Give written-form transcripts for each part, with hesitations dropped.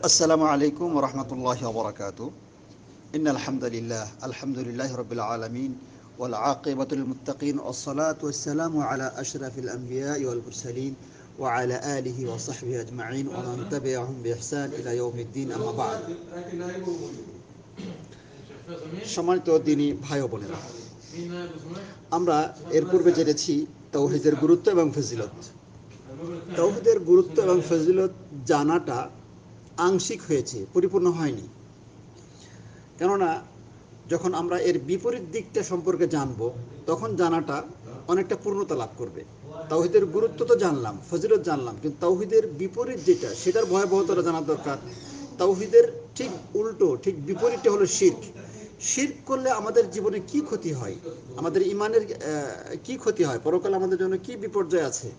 আসসালামু আলাইকুম ওয়া রাহমাতুল্লাহি ওয়া বারাকাতুহু। ইন্নাল হামদুলিল্লাহ আলহামদুলিল্লাহি রাব্বিল আলামিন ওয়াল আকিবাতু লিল মুত্তাকিন ওয়াস সালাতু ওয়াস সালামু আলা আশরাফিল আমবিয়াই ওয়াল মুরসালিন ওয়া আলা আলিহি ওয়া সাহবিহি আজমাইন ওয়া মান তাবিআহুম বিইহসান ইলা ইয়াউমিদ্দিন, আম্মা বা'দ। সম্মানিত দ্বীনী ভাই ও বোনেরা, আমরা এর পূর্বে জেনেছি তাওহীদের গুরুত্ব এবং ফজিলত। তাওহীদের গুরুত্ব এবং ফজিলত জানাটা আংশিক হয়েছে, পরিপূর্ণ হয়নি। কেননা যখন আমরা এর বিপরীত দিকটা সম্পর্কে জানব, তখন জানাটা অনেকটা পূর্ণতা লাভ করবে। তাওহীদের গুরুত্ব তো জানলাম, ফজিলত জানলাম, কিন্তু তাওহীদের বিপরীত যেটা, সেটার ভয়াবহতাটা জানা দরকার। তাওহীদের ঠিক উল্টো, ঠিক বিপরীতটা হলো শিরক। শিরক করলে আমাদের জীবনে কি ক্ষতি হয়, আমাদের ইমানের কি ক্ষতি হয়, পরকালে আমাদের জন্য কি বিপর্যয় আছে,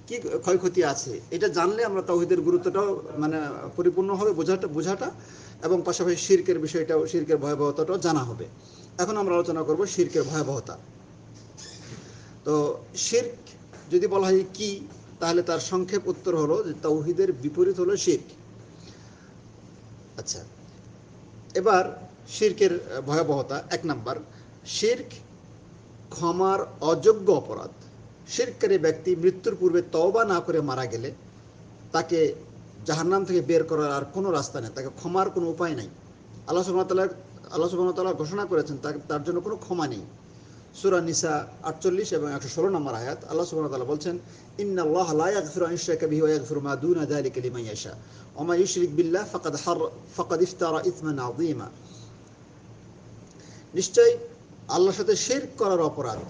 কি ক্ষয়ক্ষতি আছে, এটা জানলে আমরা তাওহীদের গুরুত্বটাও পরিপূর্ণ হবে বোঝাটা, এবং পাশাপাশি শিরকের বিষয়টাও, শিরকের ভয়াবহতাটাও জানা হবে। এখন আমরা আলোচনা করব শিরকের ভয়াবহতা। তো শিরক যদি বলা হয় কি, তাহলে তার সংক্ষেপ উত্তর হলো যে তাওহীদের বিপরীত হলো শিরক। আচ্ছা, এবার শিরকের ভয়াবহতা। 1 নাম্বার, শিরক ক্ষমার অযোগ্য অপরাধ। শিরককারী ব্যক্তি মৃত্যুর পূর্বে তওবা না করে মারা গেলে তাকে জাহান্নাম থেকে বের করার আর কোনো রাস্তা নেই, তাকে ক্ষমার কোনো উপায় নাই। আল্লাহ সুবহানাহু ওয়া তাআলা ঘোষণা করেছেন তার জন্য কোনো ক্ষমা নেই। সূরা নিসা 48 এবং 116 নম্বর আয়াত, আল্লাহ সুবহানাহু ওয়া তাআলা বলছেন, ইন্নাল্লাহা লা ইয়াগফিরু আন ইউশরাকা বিহি ওয়া ইয়াগফিরু মা দুনা যালিকা লিমান ইয়াশা ওয়া মা ইউশরিক বিল্লাহ ফাকাদ ইফতারা ইসমান আযীমা। নিশ্চয়ই আল্লাহর সাথে শিরক করার অপরাধ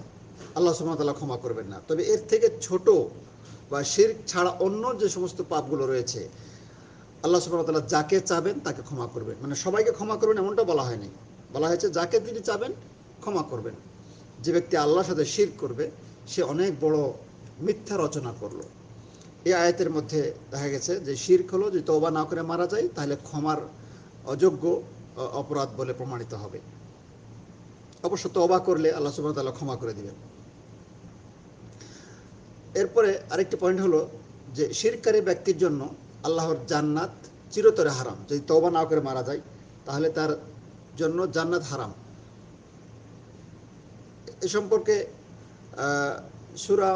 আল্লাহ সুবহানাহু ওয়া তাআলা ক্ষমা করবেন না। তবে এর থেকে ছোট বা শিরক ছাড়া অন্য যে সমস্ত পাপগুলো রয়েছে, আল্লাহ সুবহানাহু ওয়া তাআলা যাকে চাবেন তাকে ক্ষমা করবেন। সবাইকে ক্ষমা করবেন এমনটা বলা হয়নি, বলা হয়েছে যাকে তিনি চাবেন ক্ষমা করবেন। যে ব্যক্তি আল্লাহর সাথে শিরক করবে, সে অনেক বড় মিথ্যা রচনা করলো। এই আয়াতের মধ্যে দেখা গেছে যে শিরক হলো, যদি তওবা না করে মারা যায় তাহলে ক্ষমার অযোগ্য অপরাধ বলে প্রমাণিত হবে। অবশ্য তওবা করলে আল্লাহ সুবহানাহু ওয়া তাআলা ক্ষমা করে দিবেন। এরপরে আরেকটি পয়েন্ট হলো যে শিরককারী ব্যক্তির জন্য আল্লাহর জান্নাত চিরতরে হারাম। যদি তওবা না করে মারা যায় তাহলে তার জন্য জান্নাত হারাম। এ সম্পর্কে সূরা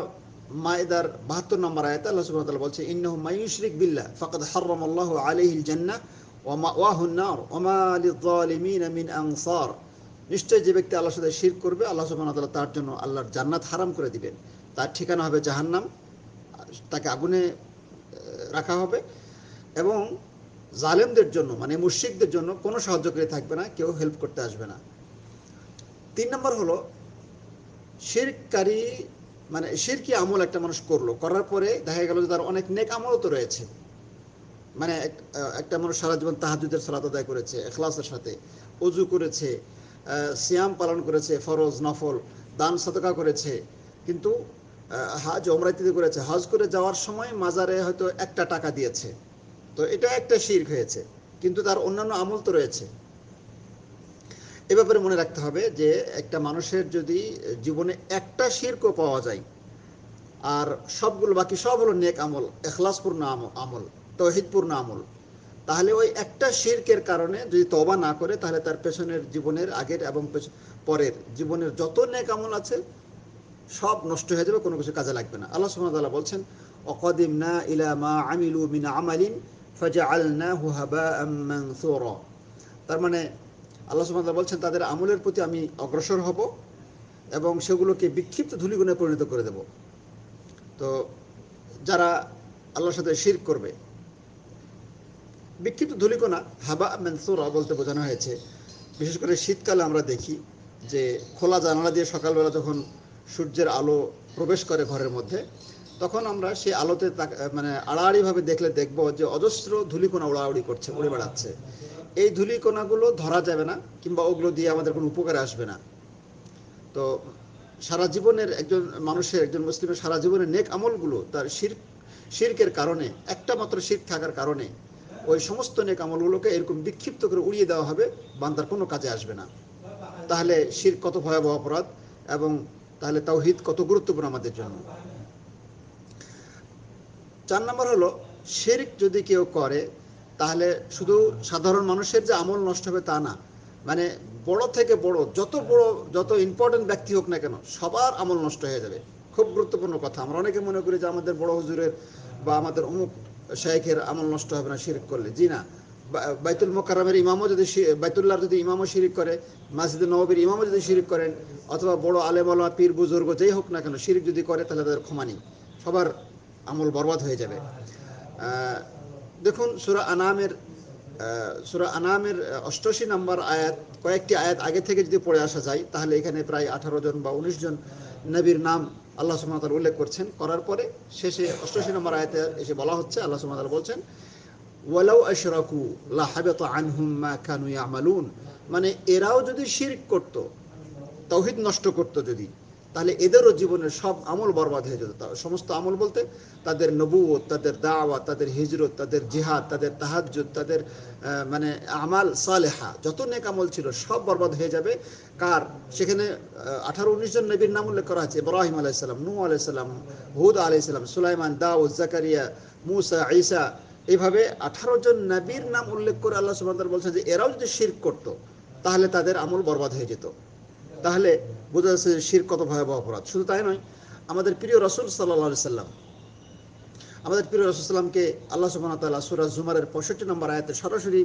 মায়দার 72 নম্বর আয়াতে আল্লাহ সুবহানাহু ওয়া তাআলা বলছে, ইন্নাহু মান ইউশরিক বিল্লাহ ফাকাদ হারামাল্লাহু আলাইহিল জান্নাহ ওয়া মাওয়াহুন নার ওয়া মা লিয-যালিমিন মিন আনসার। নিশ্চয় যে ব্যক্তি আল্লাহর সাথে শিরক করবে, আল্লাহ সুবহানাহু ওয়া তাআলা তার জন্য আল্লাহর জান্নাত হারাম করে দিবেন। তার ঠিকানা হবে জাহান্নাম, তাকে আগুনে রাখা হবে, এবং জালেমদের জন্য মুশরিকদের জন্য কোনো সাহায্যকারী থাকবে না, কেউ হেল্প করতে আসবে না। 3 নম্বর হলো শিরককারী শিরকি আমল একটা মানুষ করলো, করার পরে দেখা গেল যে তার অনেক নেক আমলও তো রয়েছে। একটা মানুষ সারা জীবন তাহাজ্জুদের সালাত আদায় করেছে ইখলাসের সাথে, ওযু করেছে, সিয়াম পালন করেছে, ফরজ নফল, দান সদকা করেছে, কিন্তু হজ ওমরা ইত্যাদি করেছে। হজ করে যাওয়ার সময় মাজারে হয়তো 1টা টাকা দিয়েছে, তো এটা একটা শিরক হয়েছে, কিন্তু তার অন্যান্য আমল তো রয়েছে। এ ব্যাপারে মনে রাখতে হবে যে একটা মানুষের যদি জীবনে একটা শিরকও পাওয়া যায়, আর সবগুলো বাকি সব হলো নেক আমল, ইখলাসপূর্ণ আমল, তাওহীদপূর্ণ আমল, তাহলে ওই একটা শিরকের কারণে যদি তওবা না করে, তাহলে তার পেছনের জীবনের, আগের এবং পরের জীবনের যত নেক আমল আছে সব নষ্ট হয়ে যাবে, কোনো কিছু কাজে লাগবে না। আল্লাহ সুবহানাহু ওয়া তাআলা বলছেন, ওয়াকাদিমনা ইলা মা আমিলু মিন আমালিন ফাজআলনাহু হাবাআম মানসুরা। তার আল্লাহ সুবহানাহু ওয়া তাআলা বলছেন, তাদের আমলের প্রতি আমি অগ্রসর হব এবং সেগুলোকে বিক্ষিপ্ত ধূলিকণায় পরিণত করে দেব। তো যারা আল্লাহর সাথে শিরক করবে, বিক্ষিপ্ত ধূলিকণা হাবা মানসুরা বলতে বোঝানো হয়েছে, বিশেষ করে শীতকালে আমরা দেখি যে খোলা জানালা দিয়ে সকালবেলা যখন সূর্যের আলো প্রবেশ করে ঘরের মধ্যে, তখন আমরা সেই আলোতে আড়াআড়িভাবে দেখলে দেখব যে অজস্র ধূলিকণা উড়াউড়ি করছে, উড়ে বেড়াচ্ছে। এই ধূলিকণাগুলো ধরা যাবে না, কিংবা ওগুলো দিয়ে আমাদের কোনো উপকারে আসবে না। তো সারা জীবনের একজন মানুষের, একজন মুসলিমের সারা জীবনের নেক আমলগুলো তার শিরকের কারণে, একটা মাত্র শিরক থাকার কারণে ওই সমস্ত নেক আমলগুলোকে এরকম বিক্ষিপ্ত করে উড়িয়ে দেওয়া হবে, বান্দার কোনো কাজে আসবে না। তাহলে শিরক কত ভয়াবহ অপরাধ, এবং তাহলে তাওহীদ কত গুরুত্বপূর্ণ আমাদের জন্য। 4 নম্বর হলো, শিরক যদি কেউ করে তাহলে শুধু সাধারণ মানুষের যে আমল নষ্ট হবে তা না, মানে বড় থেকে বড় যত ইম্পর্টেন্ট ব্যক্তি হোক না কেন সবার আমল নষ্ট হয়ে যাবে। খুব গুরুত্বপূর্ণ কথা। আমরা অনেকে মনে করি যে আমাদের বড় হুজুরের বা আমাদের অমুক শাইখের আমল নষ্ট হবে না শিরক করলে। জি না, বাইতুল মোকাররমের ইমামও যদি বাইতুল্লাহর যদি ইমামও শিরিক করে, মসজিদে নববীর ইমামও যদি শিরিক করেন, অথবা বড় আলেম ওলামা পীর বুজুর্গ যেই হোক না কেন শিরিক যদি করে, তাহলে তাদের ক্ষমা নেই, সবার আমল বরবাদ হয়ে যাবে। দেখুন সূরা আনামের 88 নম্বর আয়াত, কয়েকটি আয়াত আগে থেকে যদি পড়ে আসা যায়, তাহলে এখানে প্রায় 18 জন বা 19 জন নবীর নাম আল্লাহ সুবহানাহু ওয়া তাআলা উল্লেখ করছেন। করার পরে শেষে 88 নম্বর আয়াতে এসে বলা হচ্ছে, আল্লাহ সুবহানাহু ওয়া তাআলা বলছেন ওয়ালাউ আশরাকু লাহাবাতা আনহুম মা কানু ইয়ামালুন, মানে এরাও যদি শিরক করত, তাওহীদ নষ্ট করত যদি, তাহলে এদেরও জীবনের সব আমল বরবাদ হয়ে যেত। সমস্ত আমল বলতে তাদের নবুয়ত, তাদের দাওয়াত, তাদের হিজরত, তাদের জিহাদ, তাদের তাহাজ্জুদ, তাদের মানে আমাল সালেহা, যত নেক আমল ছিল সব বরবাদ হয়ে যাবে। কার? সেখানে 18-19 জন নবীর নাম উল্লেখ করা আছে। ইব্রাহিম আলাইহিস সালাম, নূহ আলাইহিস সালাম, হুদ আলাইহিস সালাম, সুলাইমান, দাউদ, জাকারিয়া, মুসা, ঈসা, এইভাবে 18 জন নবীর নাম উল্লেখ করে আল্লাহ সুবহানাহু ওয়া তাআলা বলছেন যে এরাও যদি শিরক করত, তাহলে তাদের আমল বরবাদ হয়ে যেত। তাহলে বোঝা যাচ্ছে শিরক কত ভয়াবহ অপরাধ। শুধু তাই নয়, আমাদের প্রিয় রাসূল সাল্লাল্লাহু আলাইহি সাল্লাম, আমাদের প্রিয় রাসূল সাল্লামকে আল্লাহ সুবহানাহু ওয়া তাআলা সূরা জুমারের 65 নম্বর আয়াতে সরাসরি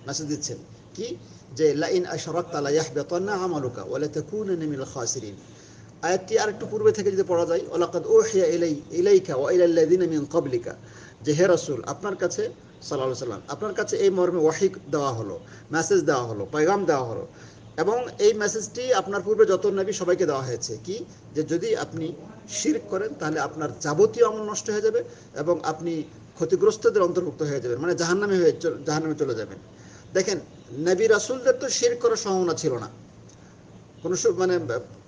মেসেজ দিচ্ছেন কি, যে লা ইন আশরাকতা লা ইয়াহবাতান্না আমালুকা ওয়া লা তাকুনান্না মিনাল খাসিরিন। আয়াতটি আরেকটু পূর্বে থেকে যদি পড়া যায়, ওয়ালাকাদ উহিয়া ইলাইকা ওয়া ইলাল লাযিনা মিন ক্বাবলিকা, যে হে রাসূল আপনার কাছে সাল্লাল্লাহু আলাইহি সাল্লাম, আপনার কাছে এই মর্মে ওয়াহী দেওয়া হলো, মেসেজ দেওয়া হলো, পয়গাম দেওয়া হলো, এবং এই মেসেজটি আপনার পূর্বে যত নবী সবাইকে দেওয়া হয়েছে কি, যে যদি আপনি শিরক করেন তাহলে আপনার যাবতীয় আমল নষ্ট হয়ে যাবে এবং আপনি ক্ষতিগ্রস্তদের অন্তর্ভুক্ত হয়ে যাবেন, মানে জাহান্নামে চলে যাবেন। দেখেন, নবী রাসূলদের তো শিরক করার সম্ভাবনা ছিল না, কোনো মানে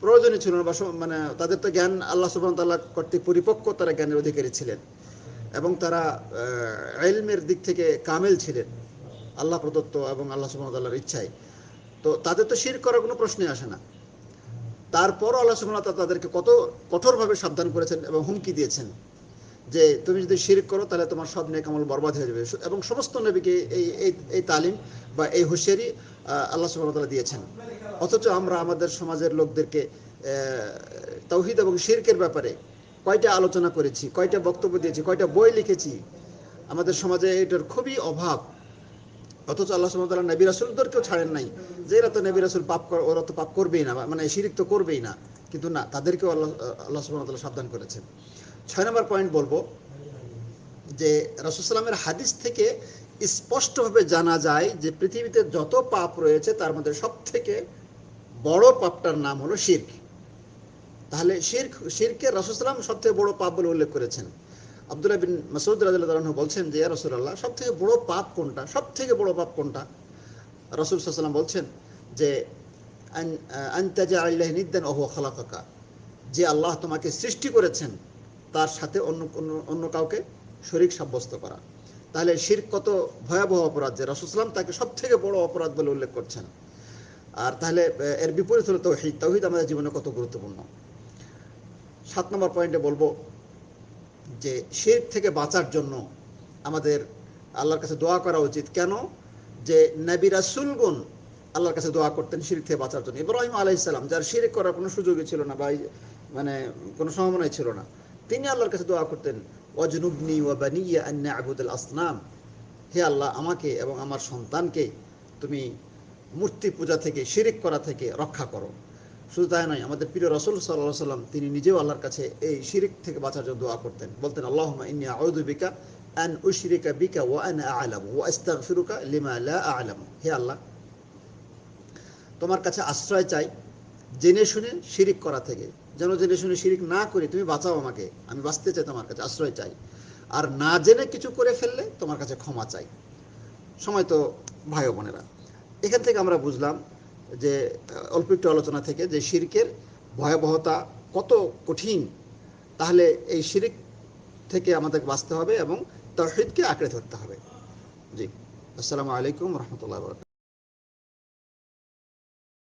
প্রয়োজনই ছিল না, বা মানে তাদের তো জ্ঞান আল্লাহ সুবহানাহু ওয়া তাআলা কর্তৃক পরিপক্ক, তারা জ্ঞানের অধিকারী ছিলেন এবং তারা ইলমের দিক থেকে কামেল ছিলেন আল্লাহ প্রদত্ত এবং আল্লাহ সুবহানাহু ওয়া তাআলার ইচ্ছায়। তো তাদের তো শিরক করার কোনো প্রশ্নই আসে না। তারপরও আল্লাহ সুবহানাহু ওয়া তাআলা তাদেরকে কত কঠোরভাবে সাবধান করেছেন এবং হুমকি দিয়েছেন যে তুমি যদি শিরক করো তাহলে তোমার সব নেক আমল বরবাদ হয়ে যাবে। এবং সমস্ত নবীকে এই তালিম বা এই হুঁশিয়ারি আল্লাহ সুবহানাহু ওয়া তাআলা দিয়েছেন। অথচ আমরা আমাদের সমাজের লোকদেরকে তাওহীদ এবং শিরকের ব্যাপারে কয়টা আলোচনা করেছি, কয়টা বক্তব্য দিয়েছি, কয়টা বই লিখেছি, আমাদের সমাজে এটার খুবই অভাব। অথচ আল্লাহ সুবহানাহু ওয়া তাআলা নবী রাসূলদেরকেও ছাড়েন নাই যে এরা তো নবী রাসূল ওরা তো পাপ করবেই না, মানে শিরক তো করবেই না, কিন্তু না, তাদেরকেও আল্লাহ সুবহানাহু ওয়া তাআলা সাবধান করেছেন। 6 নম্বর পয়েন্ট বলবো যে রাসূল সাল্লাল্লাহু আলাইহি হাদিস থেকে স্পষ্টভাবে জানা যায় যে পৃথিবীতে যত পাপ রয়েছে তার মধ্যে সবথেকে বড় পাপটার নাম হলো শিরক। তাহলে শিরকে রাসূল সাল্লাল্লাহু আলাইহি সবথেকে বড় পাপ বলে উল্লেখ করেছেন। আব্দুল্লাহ বিন মাসউদ রাদিয়াল্লাহু আনহু বলছেন যে ইয়া রাসূলুল্লাহ, সবথেকে বড় পাপ কোনটা, সবথেকে বড় পাপ কোনটা? রাসূল সাল্লাল্লাহু আলাইহি ওয়াসাল্লাম বলছেন যে আনতা জাআলিল্লাহি নিদ্দান ওয়া হুয়া খালাকাকা, যে আল্লাহ তোমাকে সৃষ্টি করেছেন তার সাথে অন্য কাউকে শরীক সাব্যস্ত করা। তাহলে শিরক কত ভয়াবহ অপরাধ যে রাসূল সাল্লাল্লাহু আলাইহি ওয়াসাল্লাম তাকে সবথেকে বড় অপরাধ বলে উল্লেখ করছেন। আর তাহলে এর বিপরীত হলো তাওহীদ। তাওহীদ আমাদের জীবনে কত গুরুত্বপূর্ণ। 7 নম্বর পয়েন্টে বলবো যে শিরক থেকে বাঁচার জন্য আমাদের আল্লাহর কাছে দোয়া করা উচিত। কেন? যে নবী রাসূলগণ আল্লাহর কাছে দোয়া করতেন শিরক থেকে বাঁচার জন্য। ইব্রাহিম আলাইহিস সালাম, যার শিরক করার কোনো সুযোগই ছিল না বা মানে কোনো সম্ভাবনাই ছিল না, তিনি আল্লাহর কাছে দোয়া করতেন ওয়াজনুবনি ওয়া বানিয়া আন না'বুদাল আসনাম, হে আল্লাহ আমাকে এবং আমার সন্তানকে তুমি মূর্তি পূজা থেকে, শিরক করা থেকে রক্ষা করো। শুধু তাই নয়, আমাদের প্রিয় রাসূল সাল্লাল্লাহু আলাইহি ওয়াসাল্লাম তিনি নিজেও আল্লাহর কাছে এই শিরক থেকে বাঁচার জন্য দোয়া করতেন। বলতেন আল্লাহুম্মা ইন্নী আউযু বিকা আন উশরিকা বিকা ওয়া আনা আ'লামু ওয়া আস্তাগফিরুকা লিমা লা আ'লামু, হে আল্লাহ তোমার কাছে আশ্রয় চাই জেনে শুনে শিরক করা থেকে, যেন জেনে শুনে শিরক না করি, তুমি বাঁচাও আমাকে, আমি বাঁচতে চাই, তোমার কাছে আশ্রয় চাই। আর না জেনে কিছু করে ফেললে তোমার কাছে ক্ষমা চাই। সময় তো ভাই ও বোনেরা, এখান থেকে আমরা বুঝলাম যে অল্প একটু আলোচনা থেকে যে শিরকের ভয়াবহতা কত কঠিন। তাহলে এই শিরক থেকে আমাদের বাঁচতে হবে এবং তাওহীদকে আঁকড়ে ধরতে হবে। জি, আসসালামু আলাইকুম ওয়া রাহমাতুল্লাহি ওয়া বারাকাতুহু।